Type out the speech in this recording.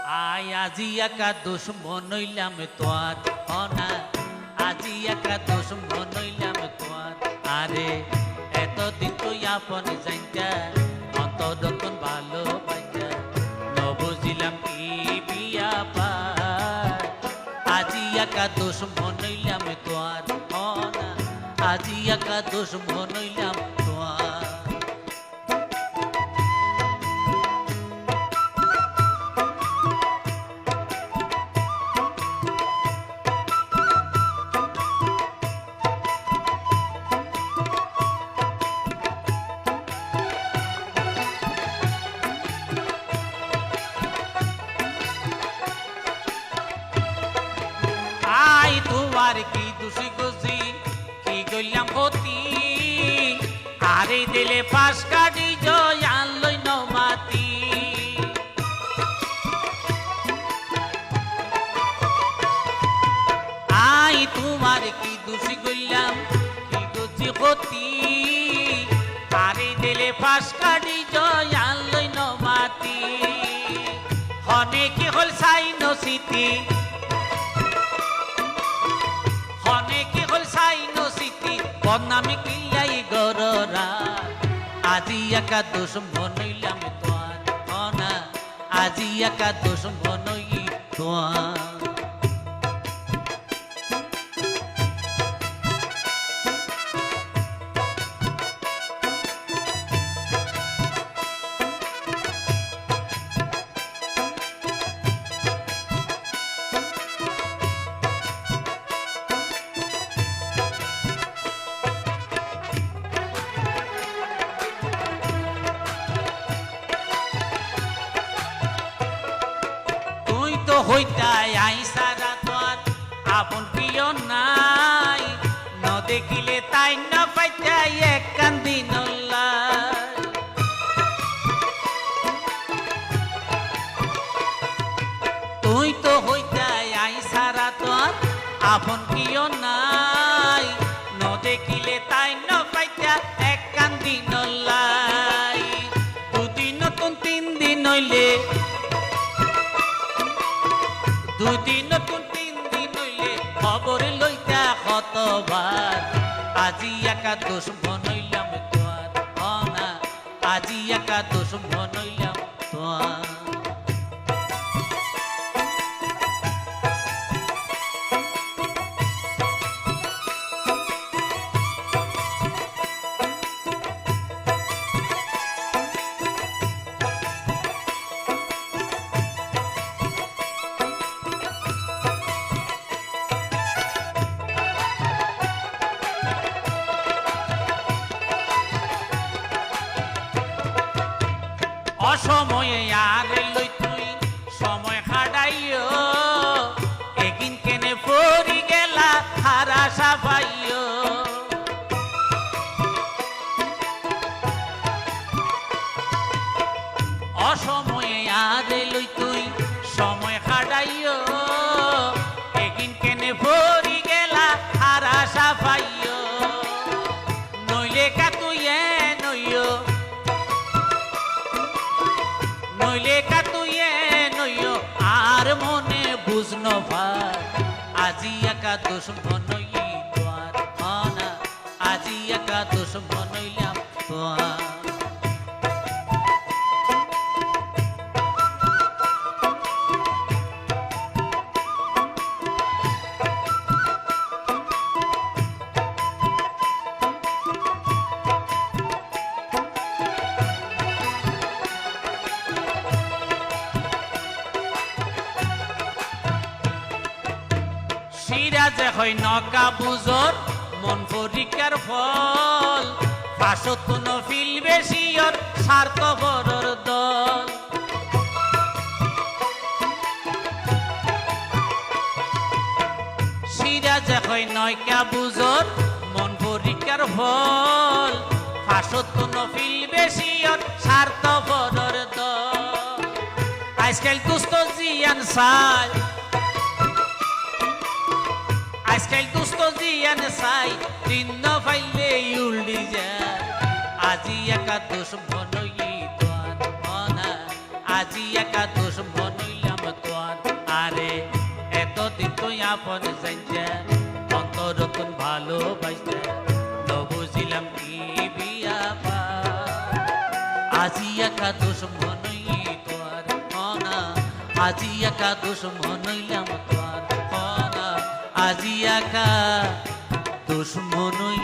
আয় আজি একা দুশ্মন হইলাম তোয়ার অনা আজি একা দুশ্মন হইলাম তোয়ার আরে এতদিন তুই আপন জানতা অন্তরতন ভালো পাইতা নবুঝিলাম কি বিয়া পার আজি একা দুশ্মন হইলাম তোয়ার অনা আজি একা দুশ্মন হইলাম তোয়ার তোমার কি দোষী গুছি কি গইলাম ক্ষতি আরে দিলে পাশ কাটি জয় আনলই নমাতি আই তোমার কি দোষী গইলাম কি গুছি ক্ষতি আরে দিলে পাশ কাটি জয় আনলই নমাতি হনে কি হল সাই নসিতি বদনামি কিলাই গররা আজি একা দুশ্মন হইলাম তোয়ার অনা আজি একা দুশ্মন হই তোয়ার হইতাই আই সারা তোর আপন প্রিয় নাই ন দেখিলে তাই না পাইতাই এক কান্দি নল্লাই তুই তো হইতাই আই সারা তোর আপন প্রিয় নাই ন দেখিলে তাই না পাইতা এক কান্দি নল্লাই দুদিন নতুন 3 দিন হইলে দুদিন নতুন 3 দিন হইলে খবর লইতা কতবার আজি একা দুশ্মন হইলাম তোয়ার অনা আজি একা দুশ্মন হইলাম তোয়ার অসময়ে আর লই তুই সময় খাড়াইও একদিন কেনে পড়ি গেলা হারা সাফাইও অসময়ে আর লই তুই সময় খাড়াইও একদিন কেনে পড়ি গেলা হারা সাফাইও নইলে কা তুই নইও নইলে কা তুই নইও আর মনে বুঝন ভাই আজি একা দুশ্মন হই তোয়ার অনা আজি একা দুশ্মন হইলাম তোয়ার সিরাজে হয় নকা বুজর মন পরীক্ষার ফল পাশত নফিল বেশিয়র স্বার্থ বড়র দল সিরাজে হয় নয়কা বুজর মন পরীক্ষার ফল পাশত নফিল বেশিয়র স্বার্থ বড়র দল আজকাল দুস্থ জিয়ান সাই আজকাল দুস্থ জিয়ান সাই দিন ফাইলে উল্ডি যায় আজি একা দুশ্মন হই তোয়ার অনা আজি একা দুশ্মন হইলাম তুই আপন জানতে অন্তর তুন ভালোবাসতে বুঝিলাম কি বিয়া পা আজি একা দুশ্মনই তোর হনা আজি একা দুশ্মন হইলাম তোর হনা আজি একা দুশ্মনই